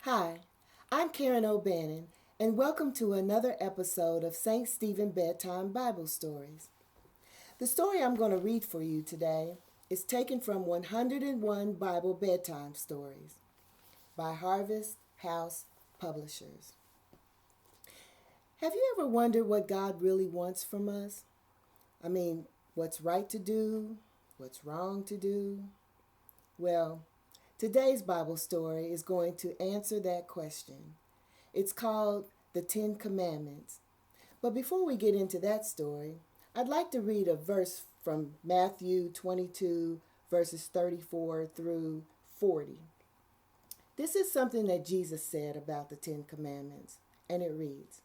Hi, I'm Karen O'Bannon, and welcome to another episode of St. Stephen Bedtime Bible Stories. The story I'm going to read for you today is taken from 101 Bible Bedtime Stories by Harvest House Publishers. Have you ever wondered what God really wants from us? I mean, what's right to do, what's wrong to do? Well, today's Bible story is going to answer that question. It's called The Ten Commandments. But before we get into that story, I'd like to read a verse from Matthew 22, verses 34 through 40. This is something that Jesus said about the Ten Commandments, and it reads,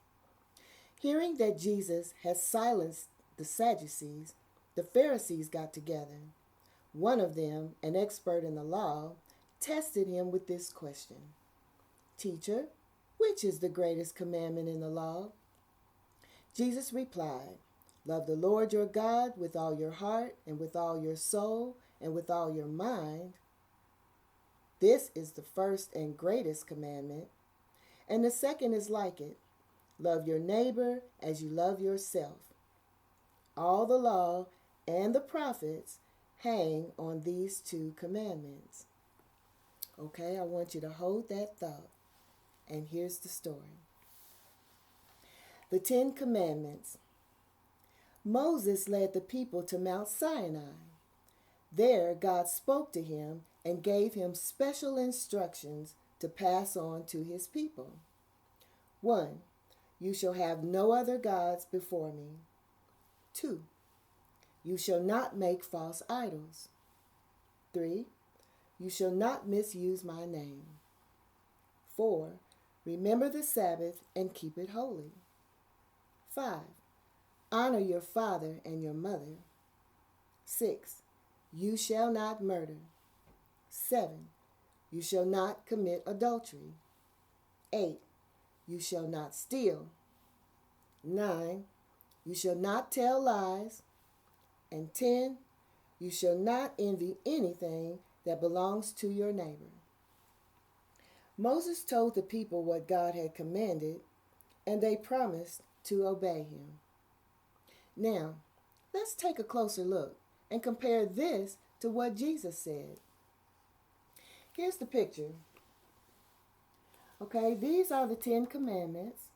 Hearing that Jesus has silenced the Sadducees, the Pharisees got together. One of them, an expert in the law, tested him with this question. Teacher, which is the greatest commandment in the law? Jesus replied, Love the Lord your God with all your heart and with all your soul and with all your mind. This is the first and greatest commandment. And the second is like it. Love your neighbor as you love yourself. All the law and the prophets hang on these two commandments. Okay, I want you to hold that thought. And here's the story. The Ten Commandments. Moses led the people to Mount Sinai. There, God spoke to him and gave him special instructions to pass on to his people. 1. You shall have no other gods before me. 2. You shall not make false idols. 3. You shall not misuse my name. 4. Remember the Sabbath and keep it holy. 5. Honor your father and your mother. 6. You shall not murder. 7. You shall not commit adultery. 8. You shall not steal. 9. You shall not tell lies. And 10. You shall not envy anything that belongs to your neighbor. Moses told the people what God had commanded, and they promised to obey him. Now, let's take a closer look and compare this to what Jesus said. Here's the picture. Okay, these are the Ten Commandments.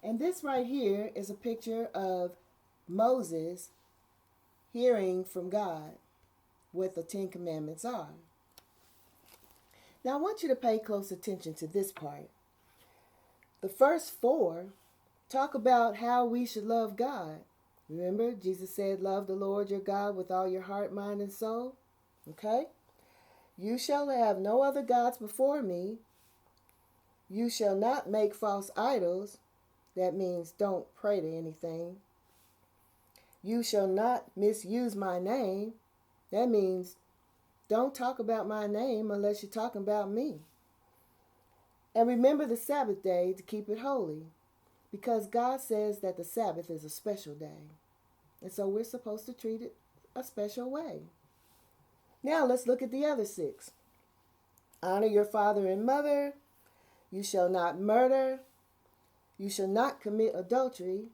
And this right here is a picture of Moses hearing from God what the Ten Commandments are. Now, I want you to pay close attention to this part. The first 4 talk about how we should love God. Remember, Jesus said, love the Lord your God with all your heart, mind, and soul. Okay? You shall have no other gods before me. You shall not make false idols. That means don't pray to anything. You shall not misuse my name. That means don't talk about my name unless you're talking about me. And remember the Sabbath day to keep it holy, because God says that the Sabbath is a special day. And so we're supposed to treat it a special way. Now let's look at the other 6. Honor your father and mother. You shall not murder. You shall not commit adultery.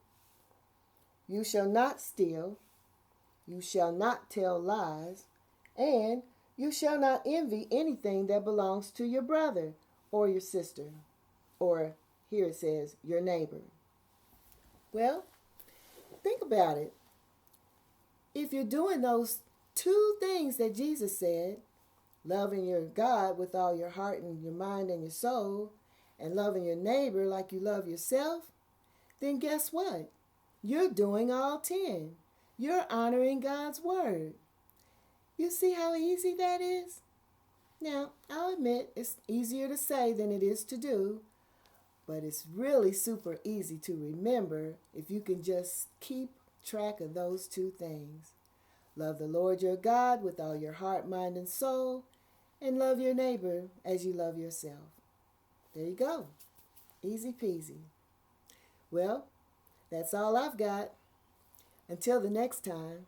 You shall not steal. You shall not tell lies. And you shall not envy anything that belongs to your brother or your sister. Or here it says, your neighbor. Well, think about it. If you're doing those 2 things that Jesus said, loving your God with all your heart and your mind and your soul, and loving your neighbor like you love yourself, then guess what? You're doing all 10. You're honoring God's word. You see how easy that is? Now, I'll admit it's easier to say than it is to do, but it's really super easy to remember if you can just keep track of those 2 things. Love the Lord your God with all your heart, mind, and soul, and love your neighbor as you love yourself. There you go. Easy peasy. Well, that's all I've got. Until the next time.